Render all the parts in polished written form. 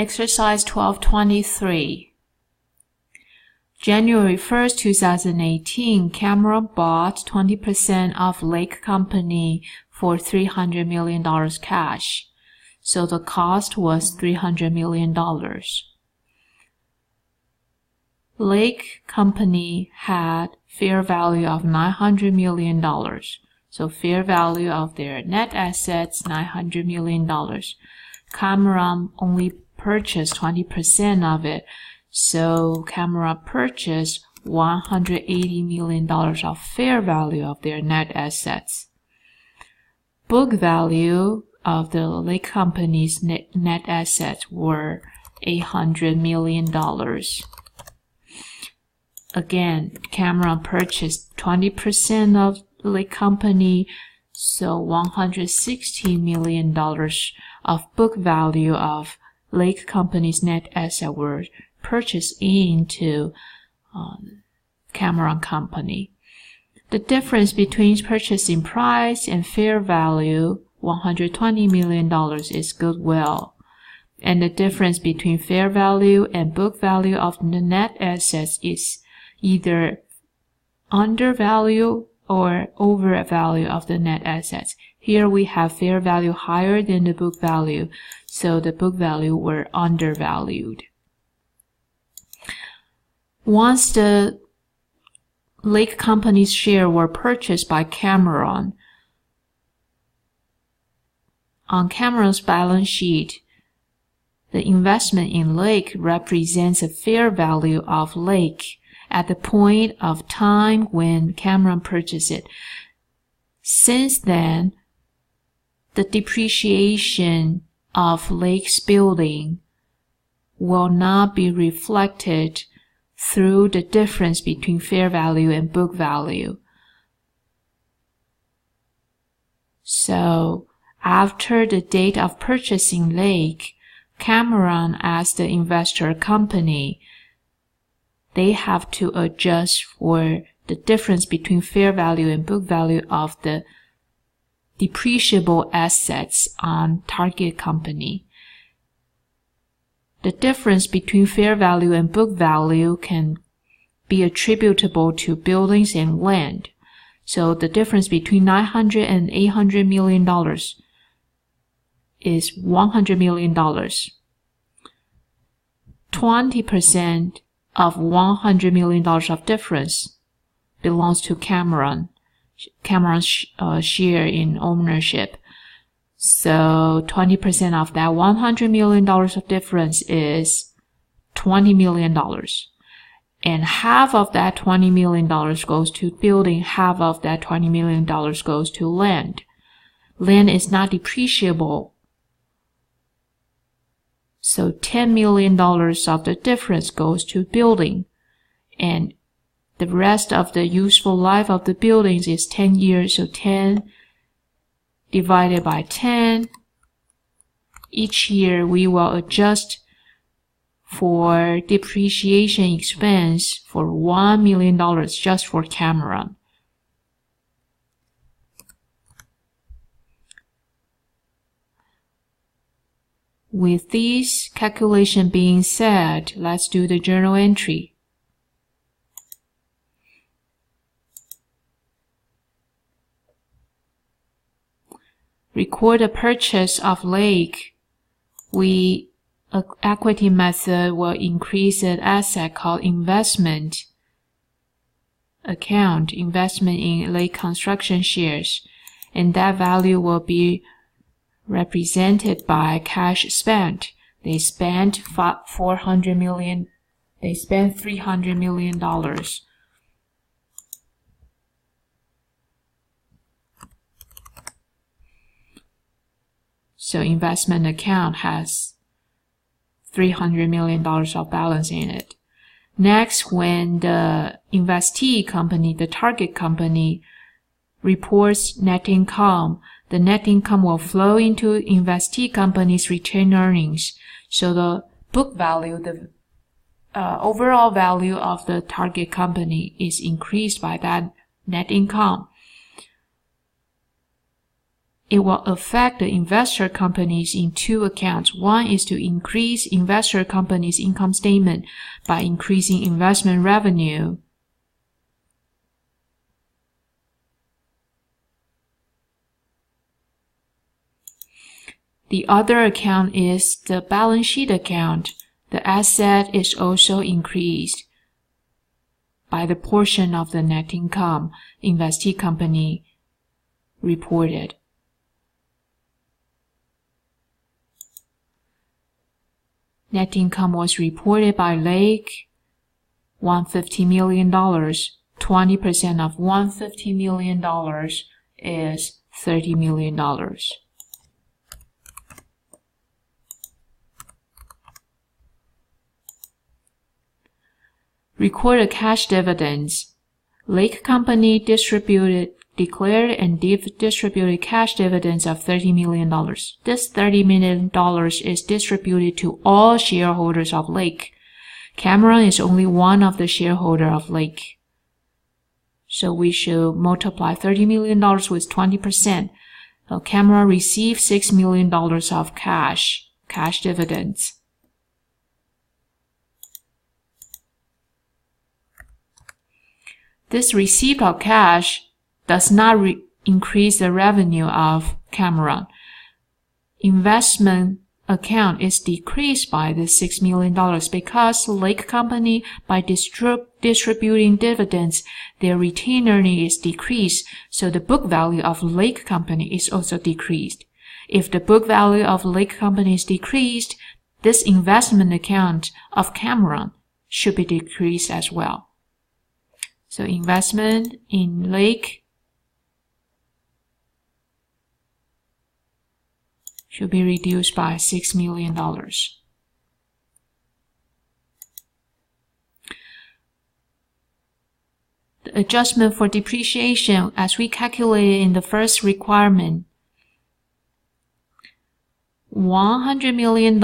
Exercise 1223. January 1st, 2018, Cameron bought 20% of Lake Company for $300 million cash. So the cost was $300 million. Lake Company had fair value of $900 million. So fair value of their net assets, $900 million. Cameron only purchased 20% of it. So Cameron purchased $180 million of fair value of their net assets. Book value of the Lake Company's net assets were $800 million. Again, Cameron purchased 20% of the Lake Company, so $160 million of book value of Lake Company's net assets were purchased into Cameron Company. The difference between purchasing price and fair value, $120 million, is goodwill. And the difference between fair value and book value of the net assets is either undervalue or overvalue of the net assets. Here we have fair value higher than the book value, so the book value were undervalued. Once the Lake Company's share were purchased by Cameron, on Cameron's balance sheet, the investment in Lake represents a fair value of Lake at the point of time when Cameron purchased it. Since then, the depreciation of Lake's building will not be reflected through the difference between fair value and book value. So, after the date of purchasing Lake, Cameron, as the investor company, they have to adjust for the difference between fair value and book value of the depreciable assets on target company. The difference between fair value and book value can be attributable to buildings and land. So the difference between $900 and $800 million is $100 million. 20% of $100 million of difference belongs to Cameron's share in ownership. So 20% of that $100 million of difference is $20 million. And half of that $20 million goes to building, half of that $20 million goes to land. Land is not depreciable. So $10 million of the difference goes to building, and the rest of the useful life of the buildings is 10 years, so 10 divided by 10. Each year we will adjust for depreciation expense for $1 million just for Cameron. With this calculation being said, let's do the journal entry. Record the purchase of Lake. Equity method will increase an asset called investment account, investment in Lake construction shares, and that value will be represented by cash spent. They spent $400 million. They spent $300 million. So investment account has $300 million of balance in it. Next, when the investee company, the target company, reports net income, the net income will flow into investee company's retained earnings. So the book value, the overall value of the target company is increased by that net income. it will affect the investor companies in two accounts. One is to increase investor companies' income statement by increasing investment revenue. The other account is the balance sheet account. The asset is also increased by the portion of the net income investee company reported. Net income was reported by Lake $150 million. 20% of $150 million is $30 million. Recorded cash dividends. Lake Company declared and distributed cash dividends of $30 million. This $30 million is distributed to all shareholders of Lake. Cameron is only one of the shareholders of Lake. So we should multiply $30 million with 20%. So Cameron received $6 million of cash dividends. This receipt of cash does not increase the revenue of Cameron. Investment account is decreased by the $6 million because Lake Company, by distributing dividends, their retained earning is decreased, so the book value of Lake Company is also decreased. If the book value of Lake Company is decreased, this investment account of Cameron should be decreased as well. So investment in Lake should be reduced by $6 million. The adjustment for depreciation, as we calculated in the first requirement, $100 million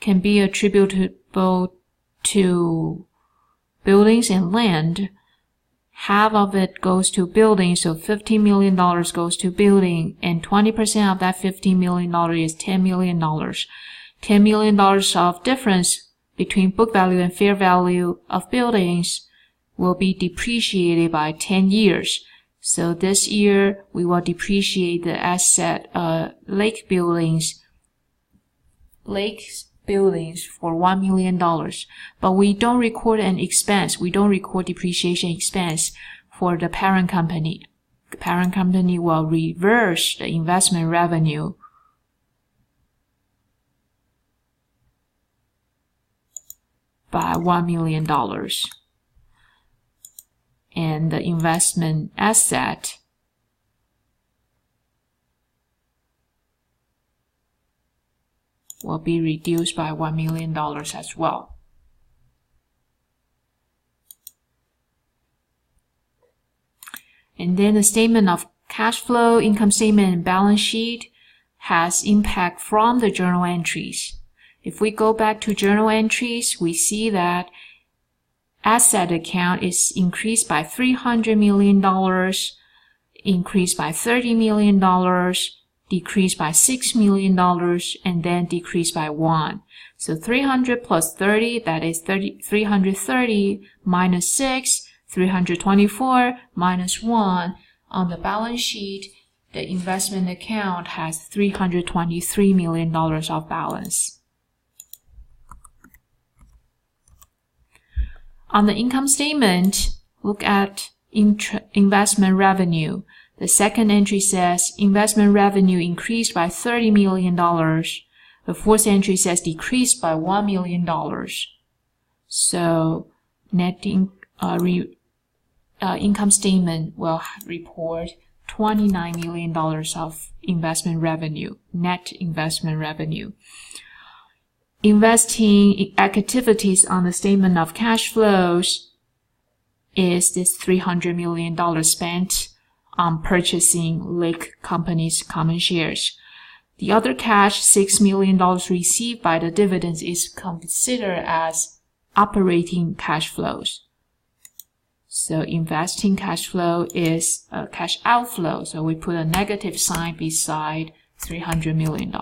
can be attributable to buildings and land. Half of it goes to building, so $15 million goes to building, and 20% of that $15 million is $10 million. $10 million of difference between book value and fair value of buildings will be depreciated by 10 years. So this year, we will depreciate the asset, Lake buildings for $1 million, but we don't record an expense. We don't record depreciation expense for the parent company. The parent company will reverse the investment revenue by $1 million. And the investment asset will be reduced by $1 million as well. And then the statement of cash flow, income statement, and balance sheet has impact from the journal entries. If we go back to journal entries, we see that asset account is increased by $300 million, increased by $30 million, decreased by $6 million, and then decreased by 1. So 300 plus 30, that is 330 minus 6, 324 minus 1. On the balance sheet, the investment account has $323 million of balance. On the income statement, look at investment revenue. The second entry says investment revenue increased by $30 million. The fourth entry says decreased by $1 million. So net income statement will report $29 million of investment revenue, net investment revenue. Investing activities on the statement of cash flows is this $300 million spent on purchasing Lake Company's common shares. The other cash, $6 million received by the dividends, is considered as operating cash flows. So investing cash flow is a cash outflow. So we put a negative sign beside $300 million.